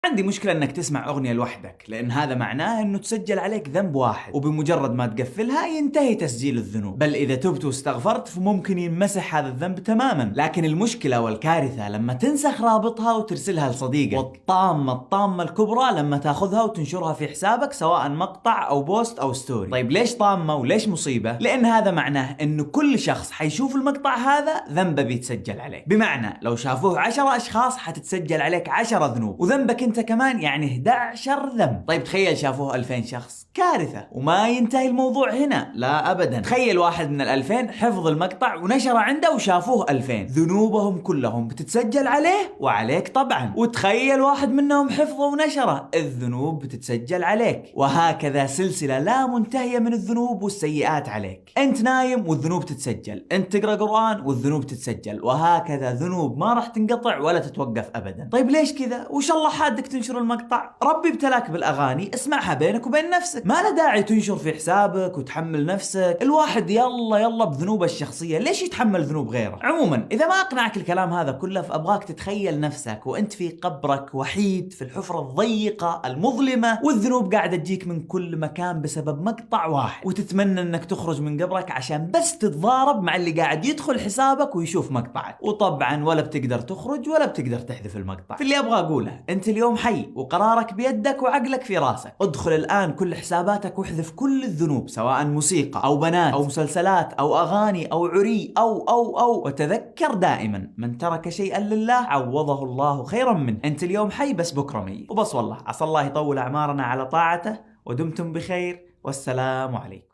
عندي مشكلة انك تسمع اغنية لوحدك، لان هذا معناه انه تسجل عليك ذنب واحد، وبمجرد ما تقفلها ينتهي تسجيل الذنوب، بل اذا تبت واستغفرت فممكن ينمسح هذا الذنب تماما. لكن المشكلة والكارثة لما تنسخ رابطها وترسلها لصديقك، والطامة الكبرى لما تاخذها وتنشرها في حسابك سواء مقطع او بوست او ستوري. طيب ليش طامة وليش مصيبة؟ لان هذا معناه انه كل شخص حيشوف المقطع هذا ذنبه بيتسجل عليه، بمعنى لو شافوه 10 اشخاص حتتسجل عليك 10 ذنوب، وذنبك انت كمان يعني 11 ذنب. طيب تخيل شافوه 2000 شخص، كارثة. وما ينتهي الموضوع هنا، لا ابدا. تخيل واحد من ال2000 حفظ المقطع ونشره عنده وشافوه 2000، ذنوبهم كلهم بتتسجل عليه وعليك طبعا. وتخيل واحد منهم حفظه ونشره، الذنوب بتتسجل عليك، وهكذا سلسلة لا منتهية من الذنوب والسيئات عليك. انت نايم والذنوب تتسجل، انت تقرأ قرآن والذنوب تتسجل، وهكذا ذنوب ما راح تنقطع ولا تتوقف ابدا. طيب ليش كذا؟ وش الله حادك تنشر المقطع؟ ربي ابتلاك بالاغاني، اسمعها بينك وبين نفسك، ما له داعي تنشر في حسابك وتحمل نفسك. الواحد يلا بذنوبه الشخصية، ليش يتحمل ذنوب غيره؟ عموما اذا ما اقنعك الكلام هذا كله، فابغاك تتخيل نفسك وانت في قبرك وحيد في الحفرة الضيقة المظلمة، والذنوب قاعدة تجيك من كل مكان بسبب مقطع واحد، وتتمنى انك تخرج من قبرك عشان بس تتضارب مع اللي قاعد يدخل حسابك ويشوف مقطعك. وطبعا ولا بتقدر تخرج ولا بتقدر تحذف المقطع. في اللي ابغى اقوله، انت اليوم حي وقرارك بيدك وعقلك في راسك. ادخل الان كل حساباتك واحذف كل الذنوب، سواء موسيقى او بنات او مسلسلات او اغاني او عري او وتذكر دائما من ترك شيئا لله عوضه الله خيرا منه. انت اليوم حي بس بكره ميت. وبس والله، عسى الله يطول اعمارنا على طاعته، ودمتم بخير، والسلام عليكم.